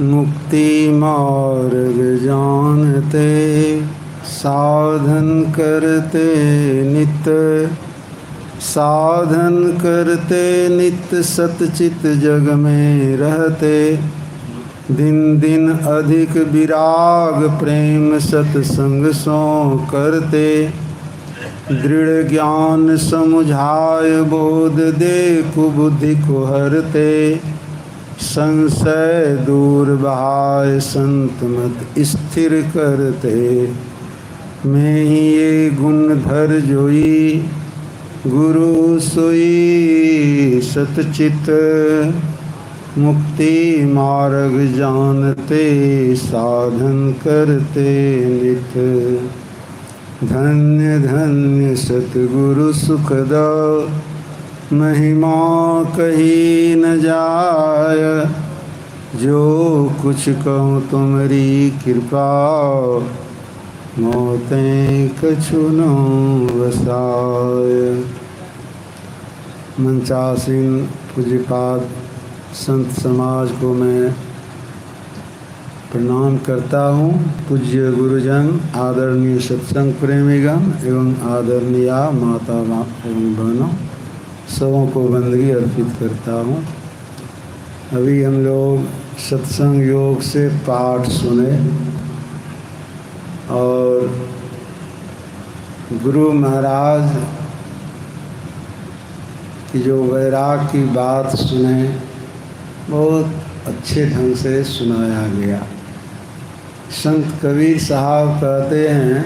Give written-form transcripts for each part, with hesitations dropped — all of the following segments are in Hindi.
मुक्ति मार्ग जानते, साधन करते नित्य। साधन करते नित्य सतचित जग में रहते। दिन दिन अधिक विराग प्रेम सत्संग सो करते। दृढ़ ज्ञान समुझाय बोध दे कुबुद्धि को हरते। संशय दूर बहाय संत मत स्थिर करते। मैं ही ये गुण धर जोई, गुरु सोई सतचित। मुक्ति मार्ग जानते, साधन करते नित। धन्य धन्य सतगुरु सुखदा, महिमा कही न जाय। जो कुछ कहूँ तुम्हारी कृपा, मौतें कछु न वसाय। मंचासीन पूज्यपाद संत समाज को मैं प्रणाम करता हूँ। पूज्य गुरुजन, आदरणीय सत्संग प्रेमीगण एवं आदरणीय माता एवं बहनों, सबों को बंदगी अर्पित करता हूँ। अभी हम लोग सत्संग योग से पाठ सुने और गुरु महाराज की जो वैराग की बात सुने, बहुत अच्छे ढंग से सुनाया गया। संत कबीर साहब कहते हैं,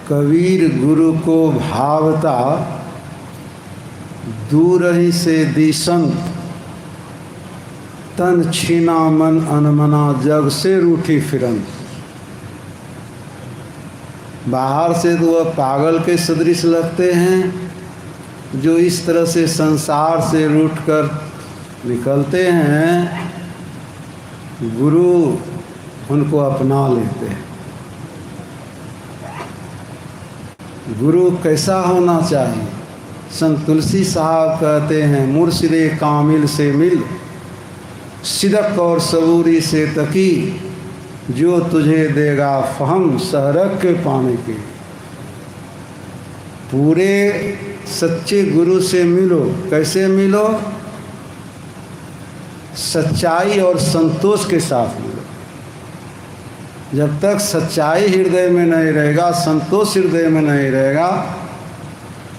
कबीर गुरु को भावता, दूर ही से दिसन। तन छीना मन अनमना, जग से रूठी फिरन। बाहर से तो वह पागल के सदृश लगते हैं, जो इस तरह से संसार से रूठकर निकलते हैं। गुरु उनको अपना लेते हैं। गुरु कैसा होना चाहिए? संत तुलसी साहब कहते हैं, मुर्शिदे कामिल से मिल, सिदक और सबूरी से तकी। जो तुझे देगा फहम सहरक के पाने के। पूरे सच्चे गुरु से मिलो। कैसे मिलो? सच्चाई और संतोष के साथ मिलो। जब तक सच्चाई हृदय में नहीं रहेगा, संतोष हृदय में नहीं रहेगा,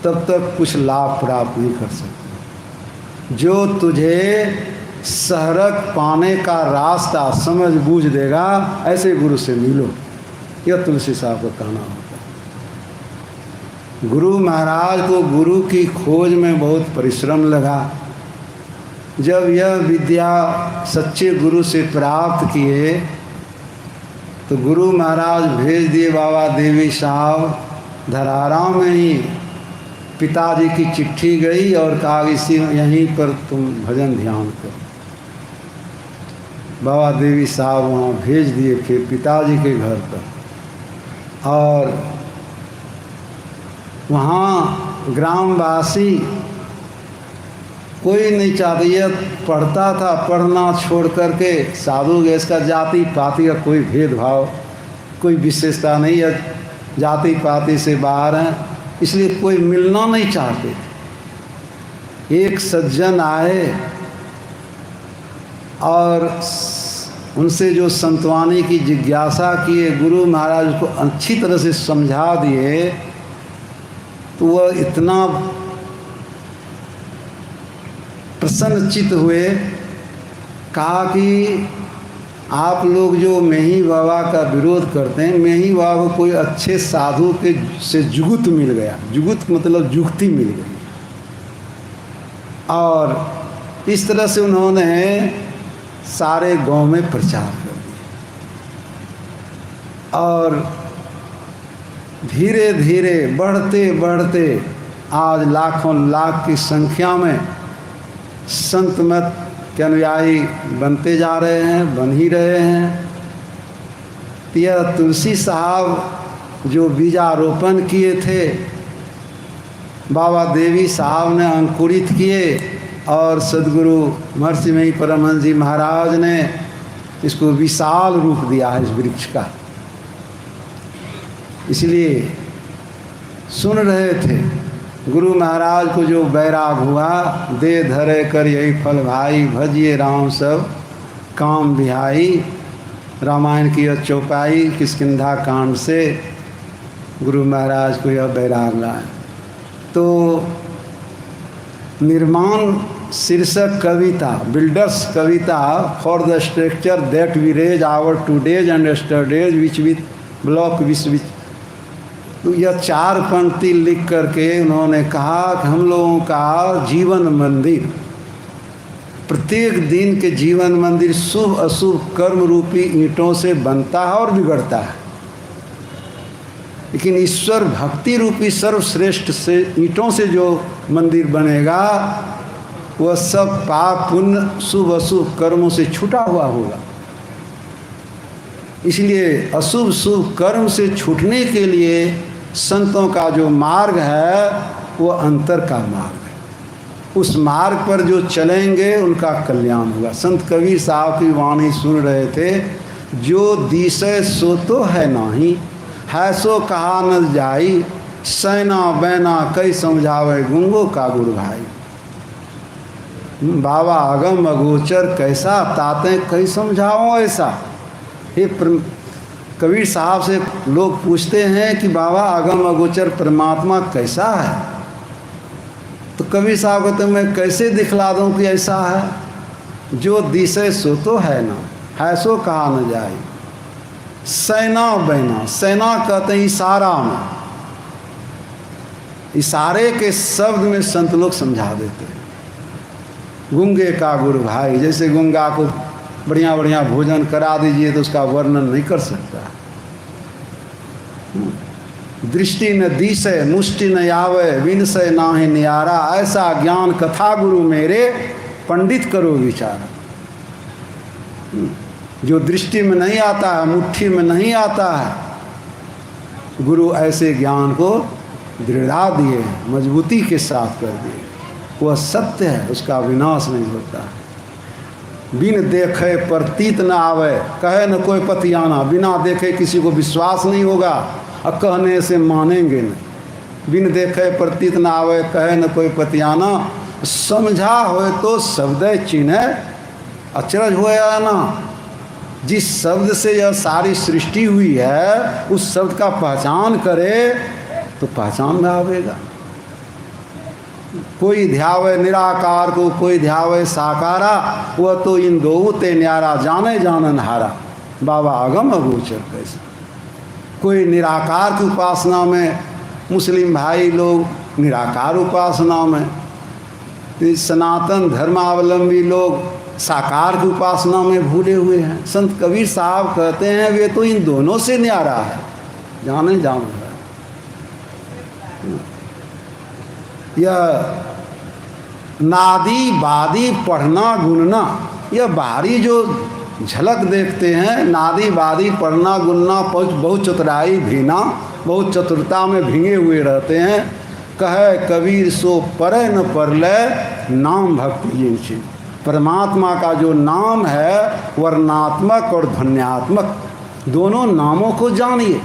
तब तक कुछ लाभ प्राप्त नहीं कर सकते। जो तुझे सहरक पाने का रास्ता समझ बूझ देगा, ऐसे गुरु से मिलो। यह तुलसी साहब का कहना होता है। गुरु महाराज को गुरु की खोज में बहुत परिश्रम लगा। जब यह विद्या सच्चे गुरु से प्राप्त किए, तो गुरु महाराज भेज दिए बाबा देवी साहब। धरारा में ही पिताजी की चिट्ठी गई और कहा, इसी यहीं पर तुम भजन ध्यान करो। बाबा देवी साहब वहाँ भेज दिए फिर पिताजी के घर पर। और वहाँ ग्रामवासी कोई नहीं चाहते। यह पढ़ता था, पढ़ना छोड़ करके साधु गैस का जाति पाति का कोई भेदभाव, कोई विशेषता नहीं है। जाति पाति से बाहर हैं, इसलिए कोई मिलना नहीं चाहते। एक सज्जन आए और उनसे जो संतवानी की जिज्ञासा किए, गुरु महाराज को अच्छी तरह से समझा दिए, तो वह इतना प्रसन्नचित्त हुए। कहा कि आप लोग जो मेही बाबा का विरोध करते हैं, मेही बाबा को कोई अच्छे साधु के से जुगुत मिल गया। जुगुत मतलब जुगती मिल गई। और इस तरह से उन्होंने सारे गांव में प्रचार कर दिया। और धीरे धीरे बढ़ते बढ़ते आज लाखों लाख की संख्या में संत मत के अनुयायी बनते जा रहे हैं, बन ही रहे हैं। यह तुलसी साहब जो बीजारोपण किए थे, बाबा देवी साहब ने अंकुरित किए और सदगुरु महर्षि मही परमहंस जी महाराज ने इसको विशाल रूप दिया है इस वृक्ष का। इसलिए सुन रहे थे गुरु महाराज को जो बैराग हुआ, दे धरे कर यही फल भाई, भजिए राम सब काम बिहाई। रामायण की यह चौपाई किष्किंधा कांड से गुरु महाराज को यह बैराग लाए। तो निर्माण शीर्षक कविता, बिल्डर्स कविता for the structure that we raise our todays and yesterdays which with block which. तो यह 4 पंक्ति लिख करके उन्होंने कहा कि हम लोगों का जीवन मंदिर, प्रत्येक दिन के जीवन मंदिर शुभ अशुभ कर्म रूपी ईंटों से बनता है और बिगड़ता है, लेकिन ईश्वर भक्ति रूपी सर्वश्रेष्ठ से ईंटों से जो मंदिर बनेगा वह सब पाप पुण्य शुभ अशुभ कर्मों से छूटा हुआ होगा। इसलिए अशुभ शुभ कर्म से छूटने के लिए संतों का जो मार्ग है वो अंतर का मार्ग है। उस मार्ग पर जो चलेंगे उनका कल्याण होगा। संत कबीर साहब की वाणी सुन रहे थे, जो दिशे सो तो है नाही, है सो कहा न जाई, सैना बैना कई समझावे गुंगो का गुरु भाई। बाबा आगम अगोचर कैसा, ताते कई समझाओ ऐसा। हे कबीर साहब से लोग पूछते हैं कि बाबा आगम अगोचर परमात्मा कैसा है, तो कबीर साहब कहते हैं मैं कैसे दिखला दूं कि ऐसा है। जो दिशे सो तो है ना, है सो कहा न जाए। सैना बैना, सैना कहते हैं इशारा में, इशारे के शब्द में संत लोग समझा देते हैं। गुंगे का गुरु भाई, जैसे गुंगा को बढ़िया बढ़िया भोजन करा दीजिए तो उसका वर्णन नहीं कर सकता। दृष्टि न दिशे मुष्टि न आवे, विनसय नाहि नियारा, ऐसा ज्ञान कथा गुरु मेरे, पंडित करो विचार। जो दृष्टि में नहीं आता है, मुट्ठी में नहीं आता है, गुरु ऐसे ज्ञान को दृढ़ा दिए, मजबूती के साथ कर दिए। वह सत्य है, उसका विनाश नहीं होता। बिन देखे प्रतीत न आवे, कहे न कोई पतियाना। बिना देखे किसी को विश्वास नहीं होगा और कहने से मानेंगे नहीं। बिन देखे प्रतीत न आवे, कहे न कोई पतियाना। समझा होए तो शब्द चिन्ह अचरज होया ना। जिस शब्द से यह सारी सृष्टि हुई है उस शब्द का पहचान करे तो पहचान में आवेगा। कोई ध्यावे निराकार को, कोई ध्यावे साकारा, वह तो इन दो ते न्यारा, जाने जानन हारा। बाबा आगम अगोचर कैसे। कोई निराकार की उपासना में, मुस्लिम भाई लोग निराकार उपासना में, सनातन धर्मावलंबी लोग साकार की उपासना में भूले हुए हैं। संत कबीर साहब कहते हैं वे तो इन दोनों से न्यारा है, जाने जान है। यह नादी बादी पढ़ना गुनना, यह बाहरी जो झलक देखते हैं, नादी बादी पढ़ना गुनना, बहुत चतुराई भीना, बहुत चतुरता में भींगे हुए रहते हैं। कहे कबीर सो परे न परले, नाम भक्ति जिनसे। परमात्मा का जो नाम है वर्णात्मक और ध्वन्यात्मक दोनों नामों को जानिए।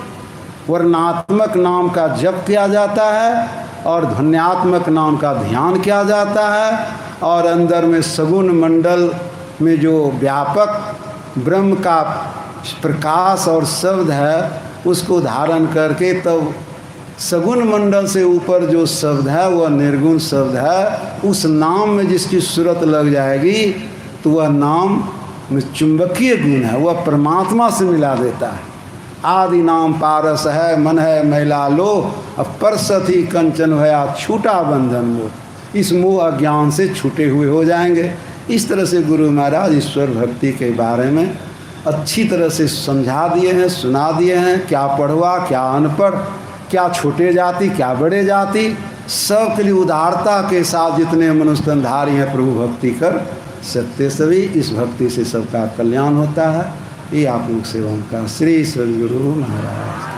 वर्णात्मक नाम का जप किया जाता है और ध्वन्यात्मक नाम का ध्यान किया जाता है, और अंदर में सगुण मंडल में जो व्यापक ब्रह्म का प्रकाश और शब्द है उसको धारण करके तब सगुण मंडल से ऊपर जो शब्द है वह निर्गुण शब्द है। उस नाम में जिसकी सूरत लग जाएगी तो वह नाम में चुंबकीय गुण है, वह परमात्मा से मिला देता है। आदि नाम पारस है, मन है मैला लो, अब परसथी कंचन भया, छूटा बंधन मोह। इस मोह अज्ञान से छूटे हुए हो जाएंगे। इस तरह से गुरु महाराज ईश्वर भक्ति के बारे में अच्छी तरह से समझा दिए हैं, सुना दिए हैं। क्या पढ़वा, क्या अनपढ़, क्या छोटे जाति, क्या बड़े जाति, सब के लिए उदारता के साथ जितने मनुष्यधारी हैं प्रभु भक्ति कर सकते सभी। इस भक्ति से सबका कल्याण होता है। ये आप लोग सेवा का श्री सद्गुरु महाराज।